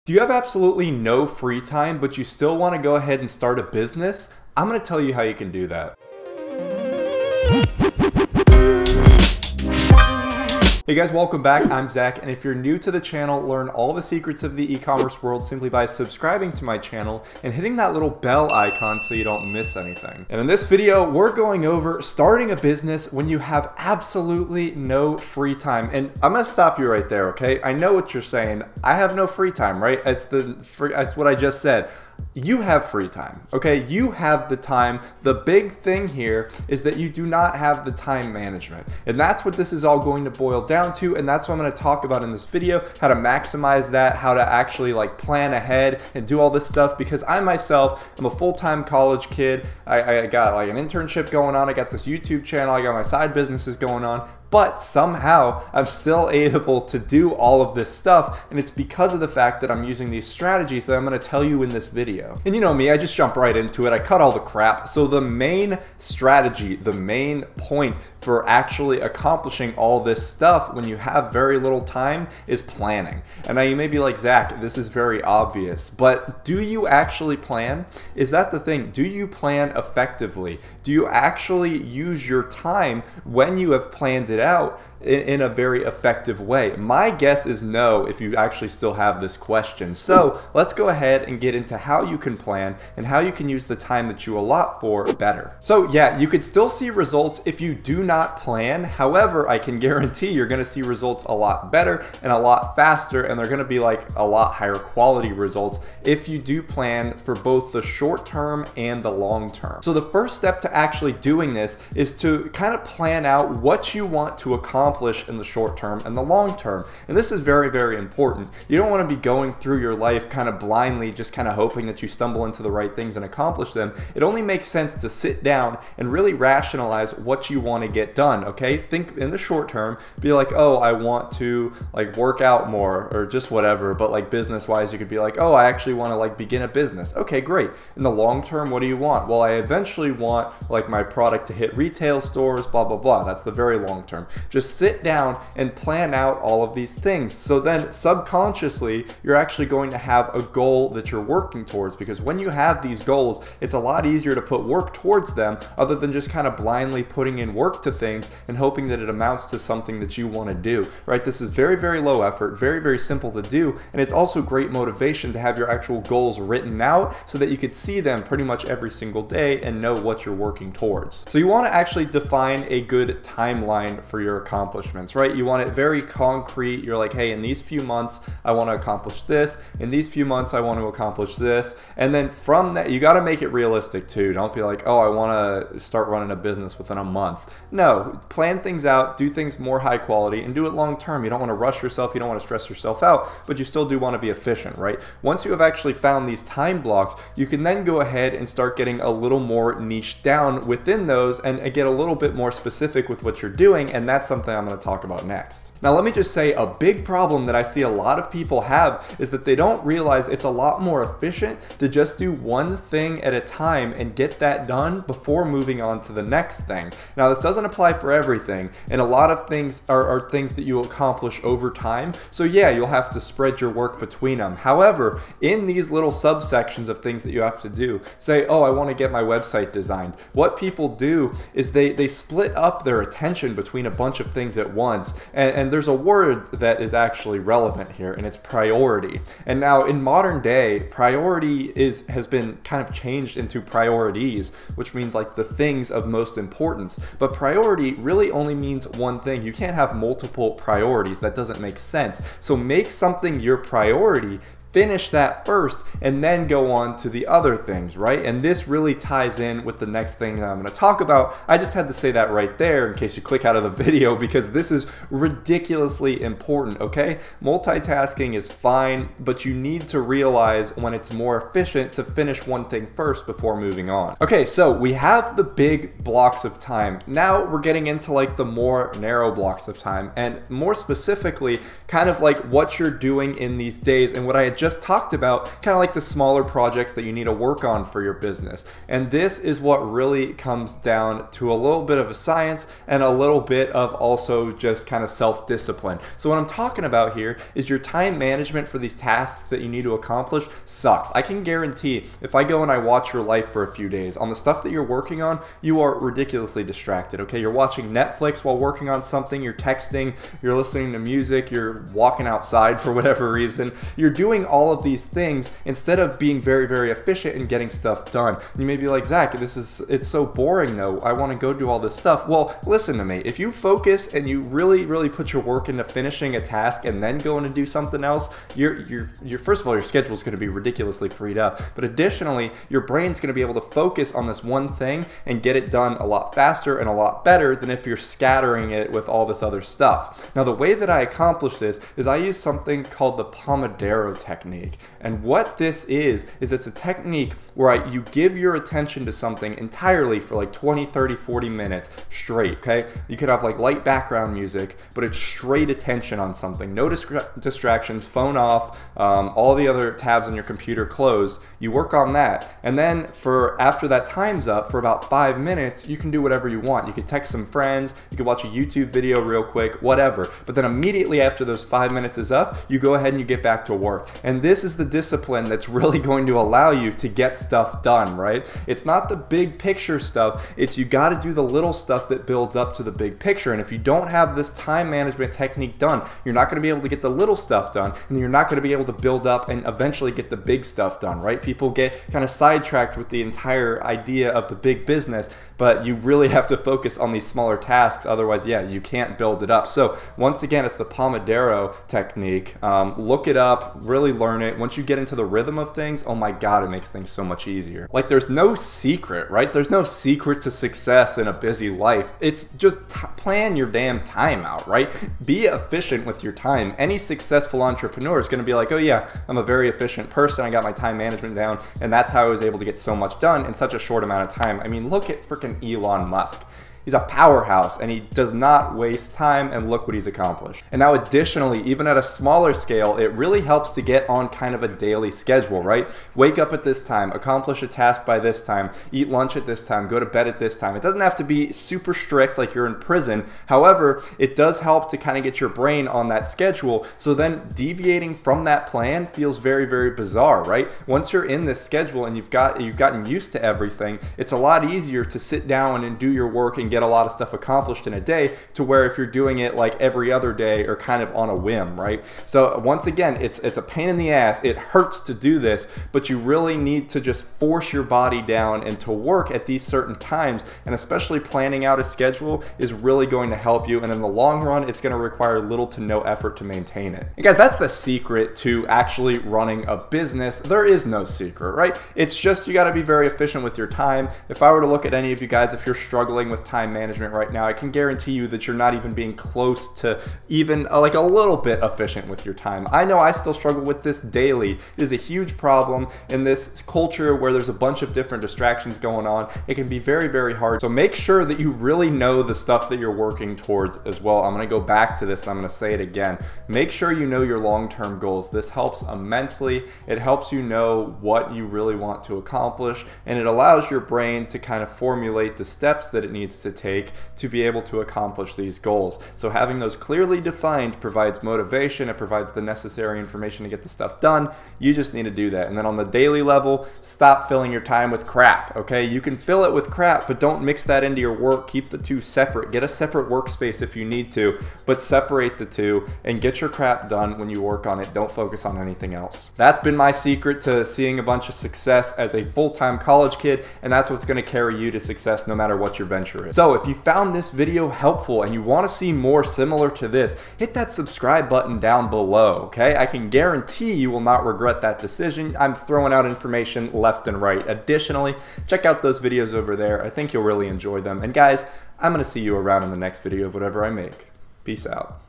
Do you have absolutely no free time, but you still want to go ahead and start a business? I'm going to tell you how you can do that. Hey guys, welcome back. I'm Zach, and if you're new to the channel, learn all the secrets of the e-commerce world simply by subscribing to my channel and hitting that little bell icon so you don't miss anything. And in this video, we're going over starting a business when you have absolutely no free time. And I'm gonna stop you right there, okay? I know what you're saying. I have no free time, right? That's what I just said. You have free time, okay? You have the time. The big thing here is that you do not have the time management. And that's what this is all going to boil down to, and that's what I'm going to talk about in this video, how to maximize that, how to actually like plan ahead and do all this stuff, because I myself am a full-time college kid. I got like an internship going on, I got this YouTube channel, I got my side businesses going on, but somehow I'm still able to do all of this stuff, and it's because of the fact that I'm using these strategies that I'm going to tell you in this video. And you know me, I just jump right into it. I cut all the crap. So the main strategy, the main point for actually accomplishing all this stuff when you have very little time is planning. And now you may be like, Zach, this is very obvious, but do you actually plan? Is that the thing? Do you plan effectively? Do you actually use your time when you have planned it out in a very effective way? My guess is no, if you actually still have this question. So let's go ahead and get into how you can plan and how you can use the time that you allot for better. So yeah, you could still see results if you do not plan. However, I can guarantee you're going to see results a lot better and a lot faster, and they're going to be like a lot higher quality results if you do plan for both the short term and the long term. So the first step to actually doing this is to kind of plan out what you want to accomplish in the short term and the long term. And this is very, very important. You don't want to be going through your life kind of blindly, just kind of hoping that you stumble into the right things and accomplish them. It only makes sense to sit down and really rationalize what you want to get done, okay? Think in the short term, be like, oh, I want to like work out more or just whatever, but like business wise, you could be like, oh, I actually want to like begin a business. Okay, great. In the long term, what do you want? Well, I eventually want like my product to hit retail stores, blah, blah, blah. That's the very long term. Just sit down and plan out all of these things. So then subconsciously, you're actually going to have a goal that you're working towards, because when you have these goals, it's a lot easier to put work towards them other than just kind of blindly putting in work to things and hoping that it amounts to something that you want to do, right? This is very, very low effort, very, very simple to do. And it's also great motivation to have your actual goals written out so that you could see them pretty much every single day and know what you're working towards. So you want to actually define a good timeline for your accomplishments, right? You want it very concrete. You're like, hey, in these few months, I want to accomplish this. In these few months, I want to accomplish this. And then from that, you got to make it realistic too. Don't be like, oh, I want to start running a business within a month. No, plan things out, do things more high quality, and do it long term. You don't want to rush yourself. You don't want to stress yourself out, but you still do want to be efficient, right? Once you have actually found these time blocks, you can then go ahead and start getting a little more niche down within those and get a little bit more specific with what you're doing. And that's something I'm going to talk about next. Now, let me just say a big problem that I see a lot of people have is that they don't realize it's a lot more efficient to just do one thing at a time and get that done before moving on to the next thing. Now, this doesn't apply for everything, and a lot of things are things that you accomplish over time. So yeah, you'll have to spread your work between them. However, in these little subsections of things that you have to do, say, oh, I want to get my website designed. What people do is they split up their attention between a bunch of things at once. And there's a word that is actually relevant here, and it's priority. And now in modern day, priority has been kind of changed into priorities, which means like the things of most importance. But priority really only means one thing. You can't have multiple priorities. That doesn't make sense. So make something your priority, finish that first, and then go on to the other things, right? And this really ties in with the next thing that I'm going to talk about. I just had to say that right there in case you click out of the video, because this is ridiculously important, okay? Multitasking is fine, but you need to realize when it's more efficient to finish one thing first before moving on. Okay, so we have the big blocks of time. Now we're getting into like the more narrow blocks of time, and more specifically, kind of like what you're doing in these days. And what I had just talked about kind of like the smaller projects that you need to work on for your business. And this is what really comes down to a little bit of a science and a little bit of also just kind of self-discipline. So what I'm talking about here is your time management for these tasks that you need to accomplish sucks. I can guarantee if I go and I watch your life for a few days on the stuff that you're working on, you are ridiculously distracted, okay? You're watching Netflix while working on something, you're texting, you're listening to music, you're walking outside for whatever reason. You're doing all of these things instead of being very, very efficient and getting stuff done. You may be like, Zach, it's so boring though. I want to go do all this stuff. Well, listen to me. If you focus and you really, really put your work into finishing a task and then going to do something else, first of all, your schedule is going to be ridiculously freed up. But additionally, your brain's going to be able to focus on this one thing and get it done a lot faster and a lot better than if you're scattering it with all this other stuff. Now, the way that I accomplish this is I use something called the Pomodoro technique. And what this is it's a technique where you give your attention to something entirely for like 20, 30, 40 minutes straight, okay? You could have like light background music, but it's straight attention on something. No distractions, phone off, all the other tabs on your computer closed. You work on that. And then after that time's up, for about 5 minutes, you can do whatever you want. You could text some friends, you could watch a YouTube video real quick, whatever. But then immediately after those 5 minutes is up, you go ahead and you get back to work. And this is the discipline that's really going to allow you to get stuff done, right? It's not the big picture stuff, it's you got to do the little stuff that builds up to the big picture. And if you don't have this time management technique done, you're not going to be able to get the little stuff done, and you're not going to be able to build up and eventually get the big stuff done, right? People get kind of sidetracked with the entire idea of the big business, but you really have to focus on these smaller tasks. Otherwise, yeah, you can't build it up. So once again, it's the Pomodoro technique. Look it up, really learn it. Once you get into the rhythm of things, oh my God, it makes things so much easier. Like, there's no secret, right? There's no secret to success in a busy life. It's just plan your damn time out, right? Be efficient with your time. Any successful entrepreneur is going to be like, oh yeah, I'm a very efficient person. I got my time management down, and that's how I was able to get so much done in such a short amount of time. I mean, look at freaking Elon Musk. He's a powerhouse and he does not waste time, and look what he's accomplished. And now additionally, even at a smaller scale, it really helps to get on kind of a daily schedule, right? Wake up at this time, accomplish a task by this time, eat lunch at this time, go to bed at this time. It doesn't have to be super strict like you're in prison. However, it does help to kind of get your brain on that schedule, so then deviating from that plan feels very, very bizarre, right? Once you're in this schedule and you've gotten used to everything, it's a lot easier to sit down and do your work and get a lot of stuff accomplished in a day, to where if you're doing it like every other day or kind of on a whim, right? So once again, it's a pain in the ass. It hurts to do this, but you really need to just force your body down and to work at these certain times, and especially planning out a schedule is really going to help you, and in the long run, it's going to require little to no effort to maintain it. And guys, that's the secret to actually running a business. There is no secret, right? It's just you got to be very efficient with your time. If I were to look at any of you guys, if you're struggling with time management right now, I can guarantee you that you're not even being close to even like a little bit efficient with your time. I know I still struggle with this daily. It is a huge problem in this culture where there's a bunch of different distractions going on. It can be very, very hard. So make sure that you really know the stuff that you're working towards as well. I'm going to go back to this and I'm going to say it again. Make sure you know your long-term goals. This helps immensely. It helps you know what you really want to accomplish, and it allows your brain to kind of formulate the steps that it needs to take to be able to accomplish these goals. So having those clearly defined provides motivation, it provides the necessary information to get the stuff done. You just need to do that. And then on the daily level, stop filling your time with crap, okay? You can fill it with crap, but don't mix that into your work. Keep the two separate. Get a separate workspace if you need to, but separate the two and get your crap done when you work on it. Don't focus on anything else. That's been my secret to seeing a bunch of success as a full-time college kid, and that's what's going to carry you to success no matter what your venture is. So if you found this video helpful and you want to see more similar to this, hit that subscribe button down below, okay? I can guarantee you will not regret that decision. I'm throwing out information left and right. Additionally, check out those videos over there. I think you'll really enjoy them. And guys, I'm going to see you around in the next video of whatever I make. Peace out.